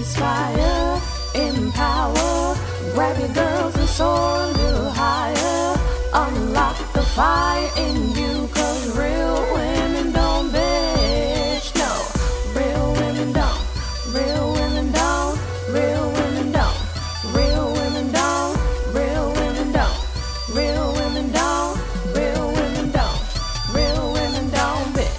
inspire, empower, grab your girls and soar a little higher. Unlock the fire in you, cause real women don't bitch, no. Real women don't, real women don't, real women don't, real women don't, real women don't, real women don't, real women don't, real women don't bitch.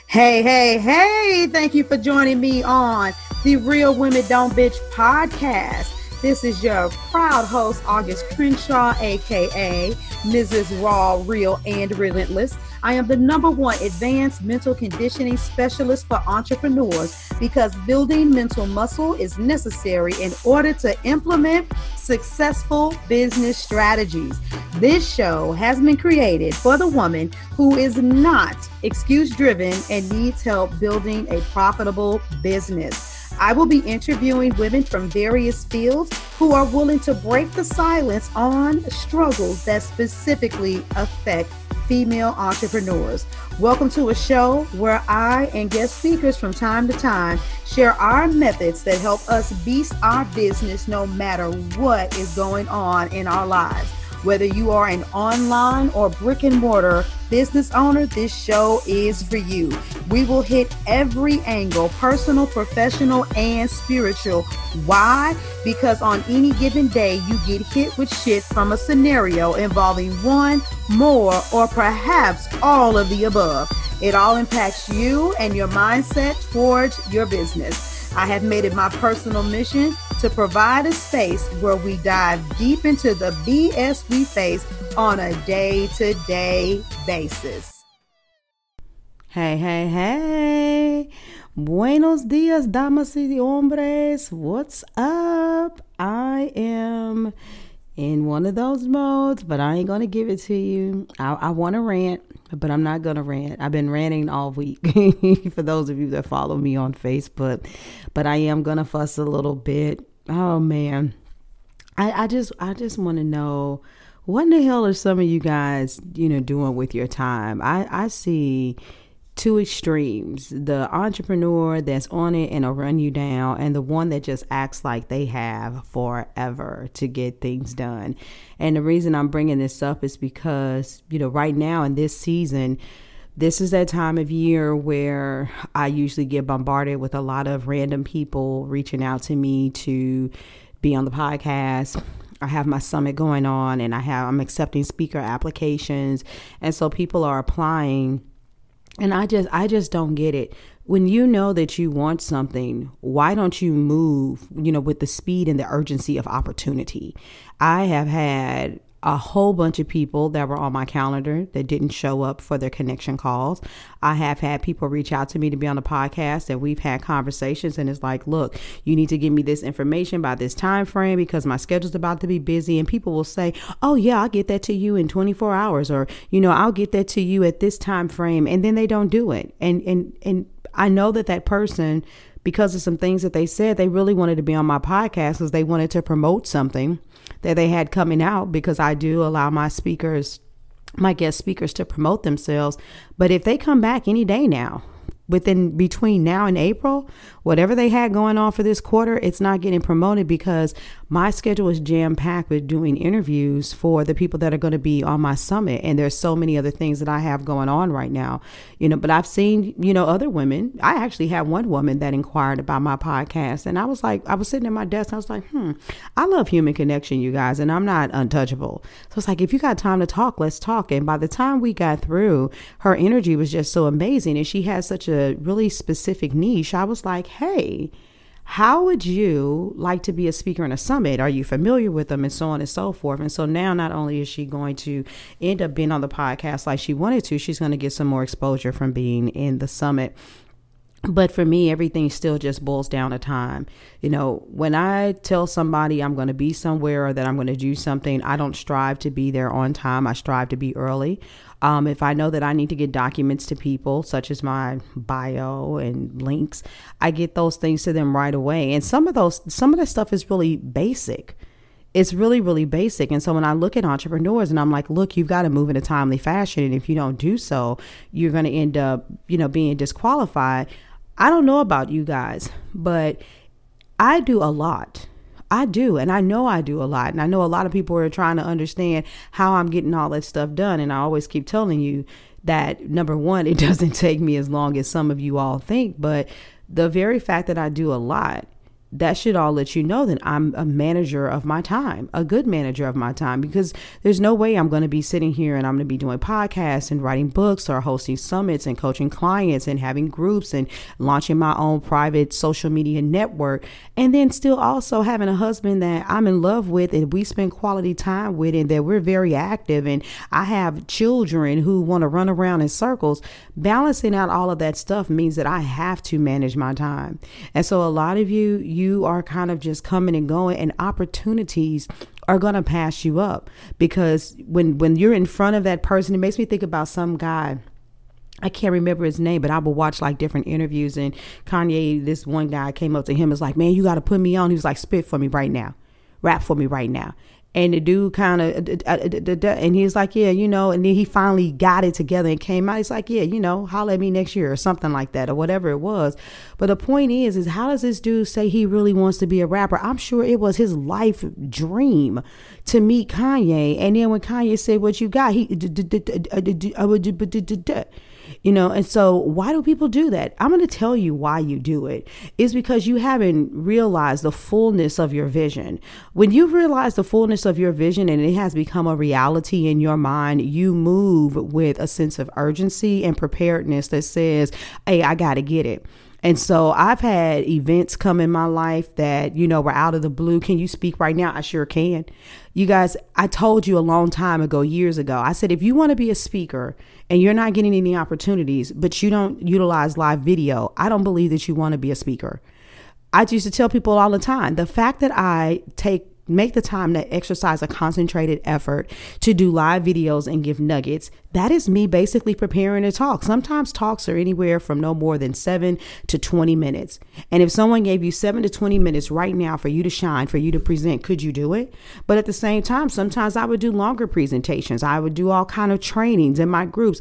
Hey, thank you for joining me on the Real Women Don't Bitch podcast. This is your proud host, August Crenshaw, aka Mrs. Raw, Real, and Relentless. I am the #1 advanced mental conditioning specialist for entrepreneurs because building mental muscle is necessary in order to implement successful business strategies. This show has been created for the woman who is not excuse-driven and needs help building a profitable business. I will be interviewing women from various fields who are willing to break the silence on struggles that specifically affect female entrepreneurs. Welcome to a show where I and guest speakers from time to time share our methods that help us beast our business no matter what is going on in our lives. Whether you are an online or brick and mortar business owner, this show is for you. We will hit every angle, personal, professional, and spiritual. Why? Because on any given day, you get hit with shit from a scenario involving one, more, or perhaps all of the above. It all impacts you and your mindset towards your business. I have made it my personal mission to provide a space where we dive deep into the BS we face on a day-to-day basis. Hey. Buenos dias, damas y hombres. What's up? I am in one of those modes, but I ain't going to give it to you. I want to rant, but I'm not going to rant. I've been ranting all week for those of you that follow me on Facebook, but I am going to fuss a little bit. Oh man. I just want to know, what in the hell are some of you guys, doing with your time? I see two extremes: the entrepreneur that's on it and will run you down, and the one that just acts like they have forever to get things done. And the reason I'm bringing this up is because, right now in this season, this is that time of year where I usually get bombarded with a lot of random people reaching out to me to be on the podcast. I have my summit going on, and I'm accepting speaker applications. And so people are applying. And I just don't get it. When you know that you want something, why don't you move, with the speed and the urgency of opportunity? I have had a whole bunch of people that were on my calendar that didn't show up for their connection calls. I have had people reach out to me to be on the podcast, and we've had conversations, and it's like, look, you need to give me this information by this time frame because my schedule's about to be busy. And people will say, oh yeah, I'll get that to you in 24 hours, or, I'll get that to you at this time frame. And then they don't do it. And I know that person, because of some things that they said, they really wanted to be on my podcast because they wanted to promote something that they had coming out, because I do allow my guest speakers to promote themselves. But if they come back any day now, between now and April, whatever they had going on for this quarter, it's not getting promoted because my schedule is jam-packed with doing interviews for the people that are going to be on my summit. And there's so many other things that I have going on right now, but I've seen, other women. I actually had one woman that inquired about my podcast, and I was sitting at my desk and I was like, I love human connection, you guys, and I'm not untouchable. So it's like, if you got time to talk, let's talk. And by the time we got through, her energy was just so amazing. And she had such a really specific niche. I was like, hey, how would you like to be a speaker in a summit? Are you familiar with them? And so on and so forth. And so now not only is she going to end up being on the podcast like she wanted to, she's going to get some more exposure from being in the summit. But for me, everything still just boils down to time. When I tell somebody I'm going to be somewhere or that I'm going to do something, I don't strive to be there on time. I strive to be early. If I know that I need to get documents to people, such as my bio and links, I get those things to them right away. And some of that stuff is really basic. It's really, really basic. And so when I look at entrepreneurs and I'm like, look, you've got to move in a timely fashion. And if you don't do so, you're going to end up, being disqualified. I don't know about you guys, but I do a lot. I do. And I know I do a lot. And I know a lot of people are trying to understand how I'm getting all that stuff done. And I always keep telling you that, number one, it doesn't take me as long as some of you all think. But the very fact that I do a lot, that should all let you know that I'm a manager of my time, a good manager of my time, because there's no way I'm going to be sitting here and I'm going to be doing podcasts and writing books or hosting summits and coaching clients and having groups and launching my own private social media network. And then still also having a husband that I'm in love with and we spend quality time with and that we're very active. And I have children who want to run around in circles. Balancing out all of that stuff means that I have to manage my time. And so a lot of you are kind of just coming and going, and opportunities are going to pass you up, because when you're in front of that person, it makes me think about some guy. I can't remember his name, but I would watch like different interviews, and Kanye, this one guy came up to him, was like, man, you got to put me on. He was like, spit for me right now, rap for me right now. And the dude kind of, and he was like, yeah, and then he finally got it together and came out. He's like, yeah, holler at me next year or something like that, or whatever it was. But the point is how does this dude say he really wants to be a rapper? I'm sure it was his life dream to meet Kanye. And then when Kanye said, what you got, and so why do people do that? I'm going to tell you why you do it. It's because you haven't realized the fullness of your vision. When you realize the fullness of your vision and it has become a reality in your mind, you move with a sense of urgency and preparedness that says, hey, I got to get it. And so I've had events come in my life that, were out of the blue. Can you speak right now? I sure can. You guys, I told you a long time ago, years ago, I said, if you want to be a speaker and you're not getting any opportunities, but you don't utilize live video, I don't believe that you want to be a speaker. I used to tell people all the time, the fact that I make the time to exercise a concentrated effort to do live videos and give nuggets, that is me basically preparing to talk. Sometimes talks are anywhere from no more than 7 to 20 minutes. And if someone gave you 7 to 20 minutes right now for you to shine, for you to present, could you do it? But at the same time, sometimes I would do longer presentations. I would do all kind of trainings in my groups.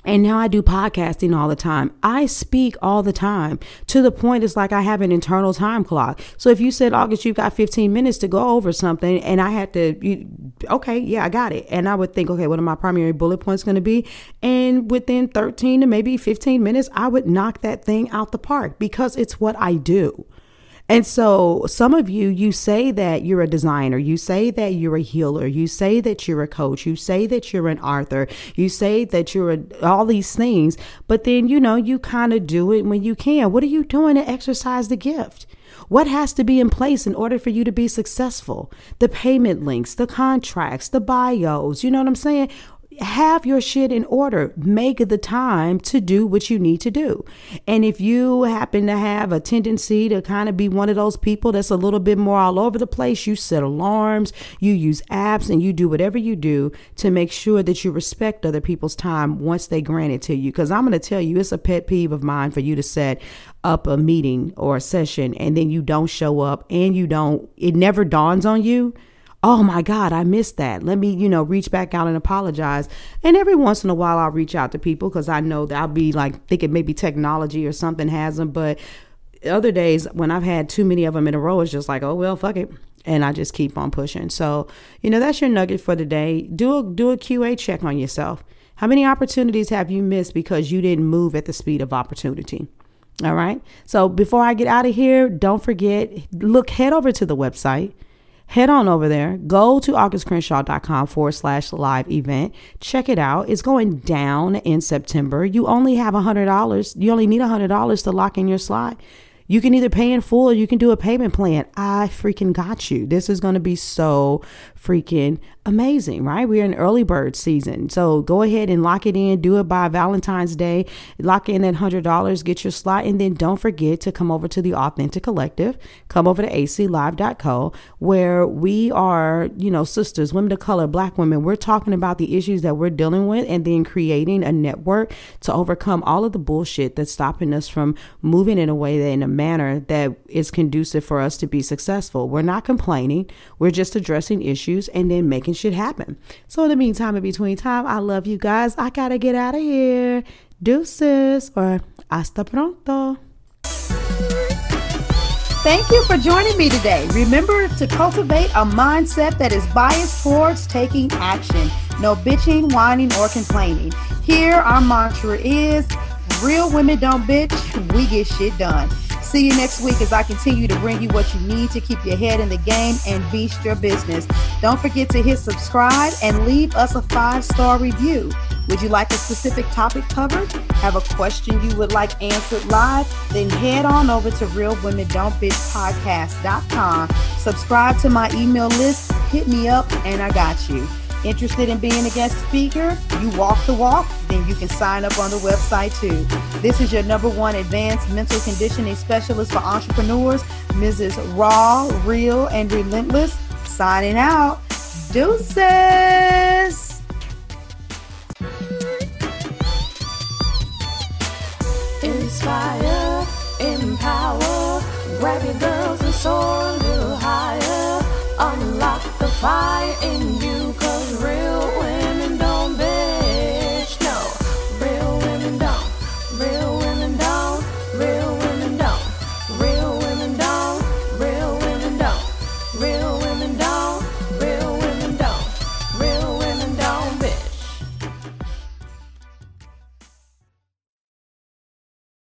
And now I do podcasting all the time. I speak all the time, to the point it's like I have an internal time clock. So if you said, August, you've got 15 minutes to go over something, and I had to, okay, yeah, I got it. And I would think, okay, what are my primary bullet points going to be? And within 13 to maybe 15 minutes, I would knock that thing out the park, because it's what I do. And so some of you say that you're a designer, you say that you're a healer, you say that you're a coach, you say that you're an author, you say that you're all these things, but then, you kind of do it when you can. What are you doing to exercise the gift? What has to be in place in order for you to be successful? The payment links, the contracts, the bios, you know what I'm saying? Have your shit in order. Make the time to do what you need to do. And if you happen to have a tendency to kind of be one of those people that's a little bit more all over the place, you set alarms, you use apps, and you do whatever you do to make sure that you respect other people's time once they grant it to you. Because I'm going to tell you, it's a pet peeve of mine for you to set up a meeting or a session and then you don't show up, and it never dawns on you, oh my God, I missed that. Let me, reach back out and apologize. And every once in a while I'll reach out to people, because I know that I'll be like thinking maybe technology or something has them. But other days when I've had too many of them in a row, it's just like, oh, well, fuck it. And I just keep on pushing. So, that's your nugget for the day. Do a QA check on yourself. How many opportunities have you missed because you didn't move at the speed of opportunity? All right. So before I get out of here, don't forget, head over to the website. Head on over there, go to augustcrenshaw.com/live event. Check it out. It's going down in September. You only have $100. You only need $100 to lock in your slot. You can either pay in full or you can do a payment plan. I freaking got you. This is going to be so freaking amazing, right? We're in early bird season. So go ahead and lock it in. Do it by Valentine's Day. Lock in that $100, get your slot. And then don't forget to come over to the Authentic Collective. Come over to aclive.co, where we are, sisters, women of color, Black women. We're talking about the issues that we're dealing with and then creating a network to overcome all of the bullshit that's stopping us from moving in a way that in a manner that is conducive for us to be successful. We're not complaining. We're just addressing issues and then making shit happen. So in the meantime, in between time, I love you guys. I gotta get out of here. Deuces, or hasta pronto. Thank you for joining me today. Remember to cultivate a mindset that is biased towards taking action. No bitching, whining, or complaining. Here, our mantra is, real women don't bitch, we get shit done. See you next week as I continue to bring you what you need to keep your head in the game and beast your business. Don't forget to hit subscribe and leave us a 5-star review. Would you like a specific topic covered? Have a question you would like answered live? Then head on over to realwomendon'tbitchpodcast.com. Subscribe to my email list, hit me up, and I got you. Interested in being a guest speaker? You walk the walk? Then you can sign up on the website too. This is your #1 advanced mental conditioning specialist for entrepreneurs, Mrs. Raw, Real, and Relentless. Signing out. Deuces! Inspire, empower, grab your girls and soar a little higher. Unlock the fire.